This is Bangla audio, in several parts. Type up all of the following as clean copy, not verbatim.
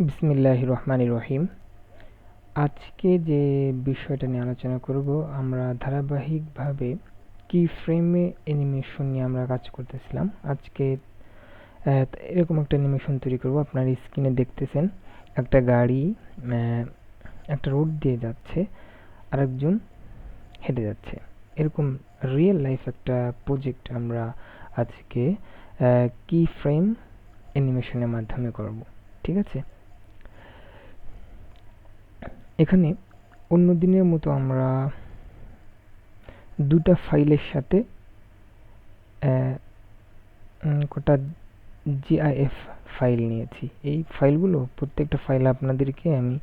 বিসমিল্লাহির রহমানির রহিম। আজকে যে বিষয়টা নিয়ে আলোচনা করব, আমরা ধারাবাহিকভাবে কি ফ্রেমে অ্যানিমেশন নিয়ে আমরা কাজ করতেছিলাম। আজকে এরকম একটা অ্যানিমেশন তৈরি করব। আপনার স্ক্রিনে দেখতেছেন একটা গাড়ি একটা রোড দিয়ে যাচ্ছে, আরেকজন হেঁটে যাচ্ছে। এরকম রিয়েল লাইফ একটা প্রজেক্ট আমরা আজকে কি ফ্রেম অ্যানিমেশনের মাধ্যমে করব। ঠিক আছে, এখানে অন্য দিনের মতো আমরা দুটা ফাইলের সাথে কটা জিআইএফ ফাইল নিয়েছি। এই ফাইলগুলো প্রত্যেকটা ফাইল আপনাদেরকে আমি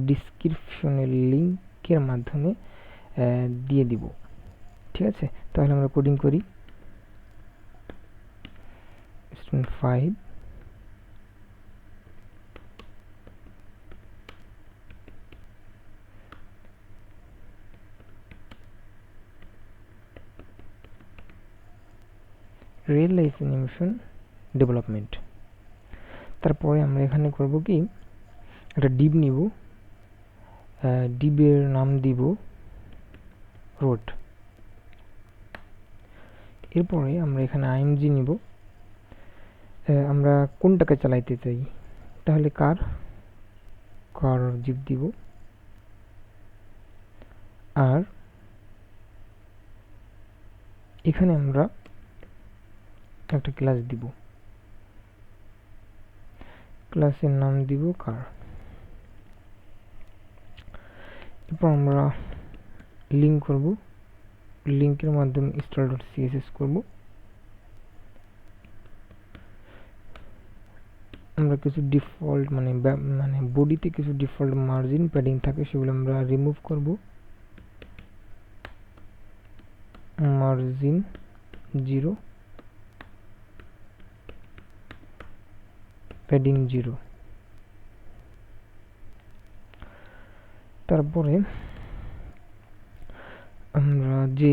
ডিসক্রিপশনের লিঙ্কের মাধ্যমে দিয়ে দিব। ঠিক আছে, তাহলে আমরা কোডিং করি। Student 5 real life animation development. তারপরে আমরা এখানে করব কি, একটা ডিব নিব, ডিবের নাম দিব রোড। এরপরে আমরা এখানে আইএমজি নিব, আমরা কোনটাকে চালাইতে চাই, তাহলে কার জিপ দিব। আর এখানে আমরা একটা ক্লাস দিব, ক্লাসের নাম দিব কার। এরপর আমরা লিঙ্ক করব, লিঙ্কের মাধ্যমে install.css করব। আমরা কিছু ডিফল্ট মানে বডিতে কিছু ডিফল্ট মার্জিন প্যাডিং থাকে, সেগুলো আমরা রিমুভ করব। Margin 0, padding 0। তারপরে আমরা যে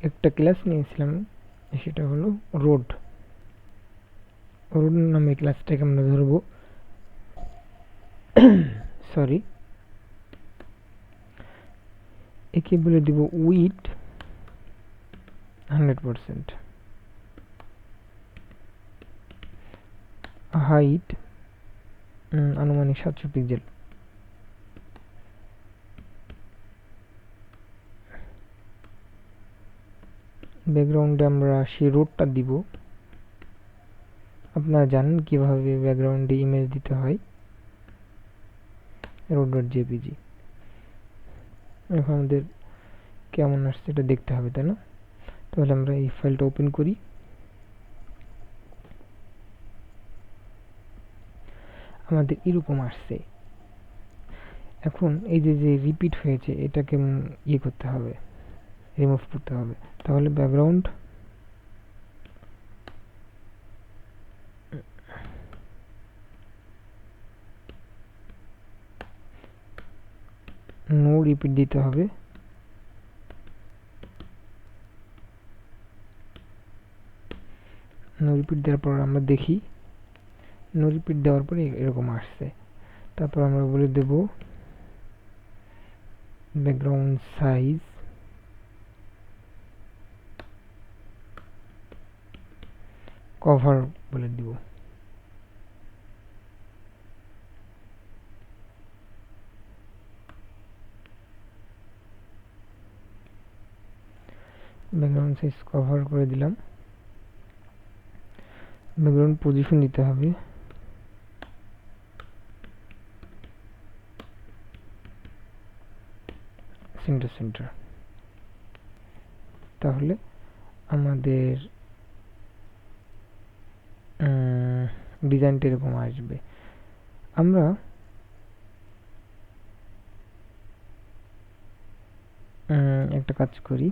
একটা ক্লাস নিয়েছিলাম সেটা হলো রোড। রোড নামে ক্লাসটাকে আমরা ধরবো, সরি, একে বলে দিব উইড 100%, হাইট আনুমানিক 700 পিক্সেল। ব্যাকগ্রাউন্ডে আমরা সেই রোডটা দিব। আপনারা জানেন কিভাবে ব্যাকগ্রাউন্ডে ইমেজ দিতে হয়, road.jpg। এখন আমাদের কেমন আসছে এটা দেখতে হবে, তাই না? তাহলে আমরা এই ফাইলটা ওপেন করি। আমাদের এরকম আসছে। এখন এই যে রিপিট হয়েছে, এটাকে ইয়ে করতে হবে, রিমুভ করতে হবে। তাহলে ব্যাকগ্রাউন্ড নো রিপিট দিতে হবে। নো রিপিট দেওয়ার পর আমরা দেখি, নো রিপিট দেওয়ার পরে এরকম আসছে। তারপর আমরা বলে দেব ব্যাকগ্রাউন্ড সাইজ কভার বলে দিব। ব্যাকগ্রাউন্ড সাইজ কভার করে দিলাম। ব্যাকগ্রাউন্ড পজিশন দিতে হবে, সেন্টার। তাহলে আমাদের ডিজাইনটা এরকম আসবে। আমরা একটা কাজ করি,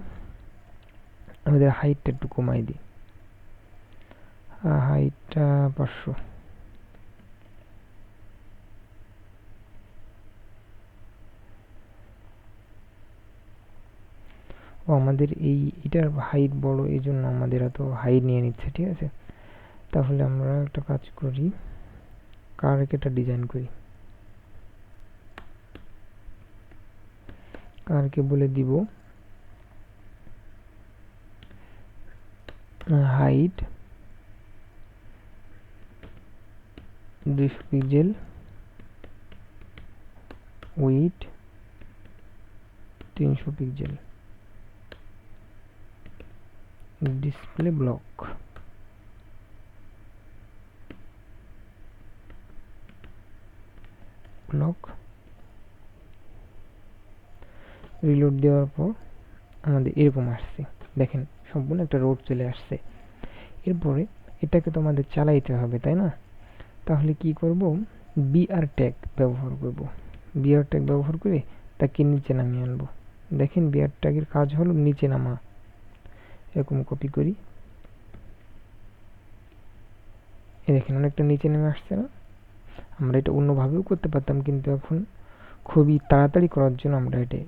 আমাদের হাইটটা একটু কমাই দিই, হাইটটা 500। ও আমাদের এটার হাইট বড়, এই জন্য আমাদের এত হাইট নিয়ে নিচ্ছে। ঠিক আছে, তাহলে আমরা একটা কাজ করি, কার একটা ডিজাইন করি। কারকে বলে দিব height 200 pixel, width 300 pixel, display block reload দেওয়ার পর আমাদের এরকম আসছে, দেখেন সম্পূর্ণ একটা রোড চলে আসছে। এরপরে এটাকে তো আমাদের চালাইতে হবে, তাই না? তাহলে কি করব, বিআর ট্যাগ ব্যবহার করব। বিআর ট্যাগ ব্যবহার করে তাকে নিচে নামিয়ে আনবো। দেখেন বিআর ট্যাগের কাজ হলো নিচে নামা। এরকম কপি করি, এই দেখেন অনেকটা নিচে নেমে আসছে না? আমরা এটা অন্যভাবেও করতে পারতাম, কিন্তু এখন খুবই তাড়াতাড়ি করার জন্য আমরা এটা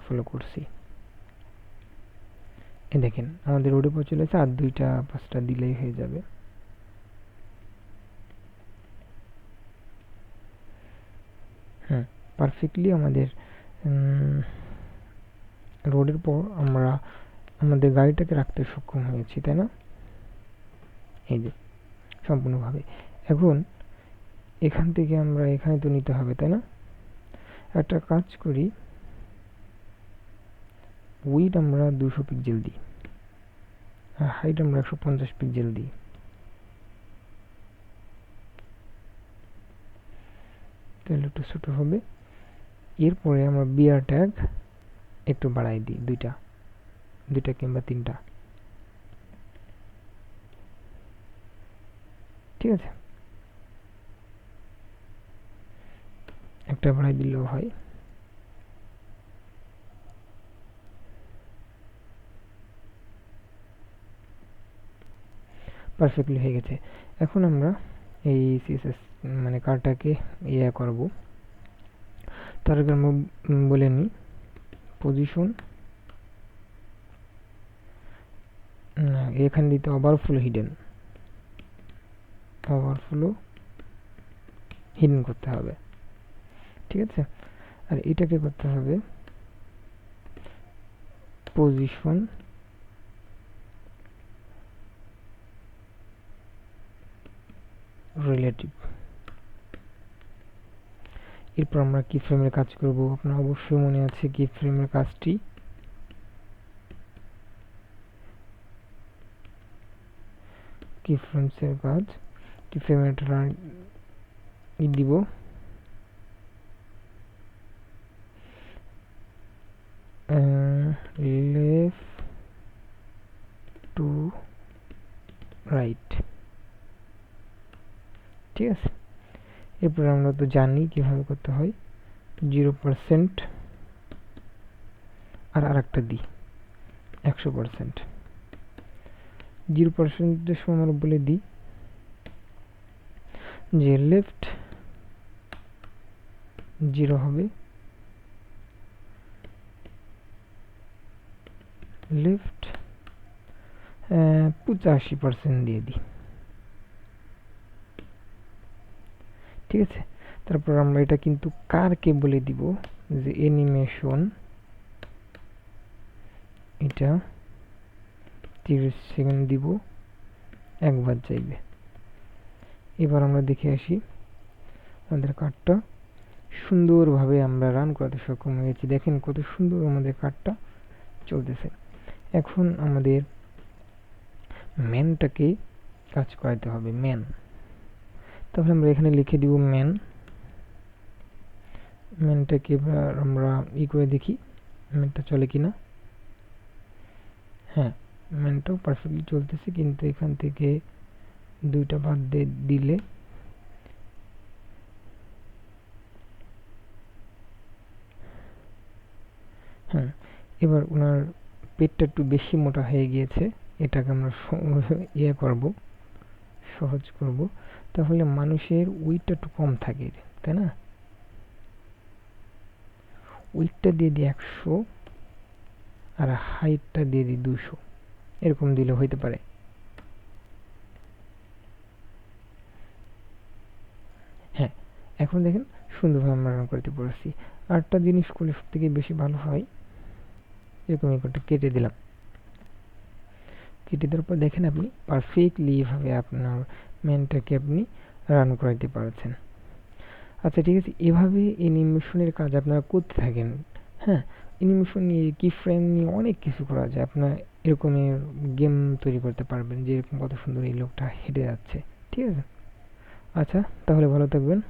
ফলো করছি। এই দেখেন আমাদের রোডে পৌঁছে চলেছে, আর 2-5টা দিলেই হয়ে যাবে। পারফেক্টলি আমাদের রোডের পর আমরা আমাদের গাড়িটাকে রাখতে সক্ষম হয়েছি, তাই না? এই যে সম্পূর্ণভাবে। এখন এখান থেকে আমরা এখানে তো নিতে হবে, তাই না? একটা কাজ করি, উইড আমরা 200 পিক্সেল দিই, আর হাইট আমরা 150 পিক্সেল দিই। তাহলে একটু ছোট হবে। এরপরে আমরা বিআর ট্যাগ একটু বাড়াই দিই, দুইটা কিংবা 3টা। ঠিক আছে, একটা বাড়াই দিলেও হয়। পারফেক্টলি হয়ে গেছে। এখন আমরা এই সিএসএস মানে কারটাকে করব। তার আগে আমরা বলে নিই পজিশন, এখানে দিতে ওভারফ্লো হিডেন করতে হবে। ঠিক আছে, আর এটাকে করতে হবে পজিশন রিলেটিভ। এরপর আমরা কি ফ্রেমের কাজ করব। আপনার অবশ্যই মনে আছে কি ফ্রেমের কাজটি। কি ফ্রেমসের কাজ, কি ফ্রেমের দিব লেফট টু রাইট। ঠিক আছে, এরপর আমরা তো জানি কিভাবে করতে হয়। 0% আর আরেকটা দিই 100%। 0%-এর সময় আমরা বলে দিই যে লেফট 0 হবে, লেফট 85% দিয়ে দিই। ঠিক আছে, তারপর আমরা এটা কিন্তু কারকে বলে দিব যে অ্যানিমেশন, এটা 30 সেকেন্ড দিব, একবার চাইবে। এবার আমরা দেখে আসি আমাদের কার্ডটা সুন্দরভাবে আমরা রান করাতে সক্ষম হয়েছি। দেখেন কত সুন্দর আমাদের কার্ডটা চলতেছে। এখন আমাদের ম্যানটাকে কাজ করাতে হবে, ম্যান। তাহলে আমরা এখানে লিখে দিব ম্যানটাকে এবার আমরা করে দেখি ম্যানটা চলে কিনা। হ্যাঁ, ম্যানটাও পারফেক্টলি চলতেছে, কিন্তু এখান থেকে 2টা বাদ দিলে হ্যাঁ, এবার ওনার পেটটা একটু বেশি মোটা হয়ে গিয়েছে, এটাকে আমরা করব, সহজ করব। তাহলে মানুষের উইটটা একটু কম থাকে, তাই না? উইটটা দিয়ে দিই 100 আর হাইটটা দিয়ে দিই 200, এরকম দিলে হইতে পারে। হ্যাঁ, এখন দেখেন সুন্দরভাবে আমরা রান করতে পারছি। আরেকটা জিনিস করলে সবথেকে বেশি ভালো হয়, এরকম একটা কেটে দিলাম। কেটে দেওয়ার পর দেখেন আপনি পারফেক্টলি এভাবে আপনার ম্যানটাকে আপনি রান করাইতে পারছেন। আচ্ছা ঠিক আছে, এভাবে অ্যানিমেশনের কাজ আপনারা করতে থাকেন। হ্যাঁ, অ্যানিমেশন নিয়ে কি ফ্রেম নিয়ে অনেক কিছু করা যায়। আপনার এরকমের গেম তৈরি করতে পারবেন যে এরকম কত সুন্দর এই লোকটা হেঁটে যাচ্ছে। ঠিক আছে, আচ্ছা তাহলে ভালো থাকবেন।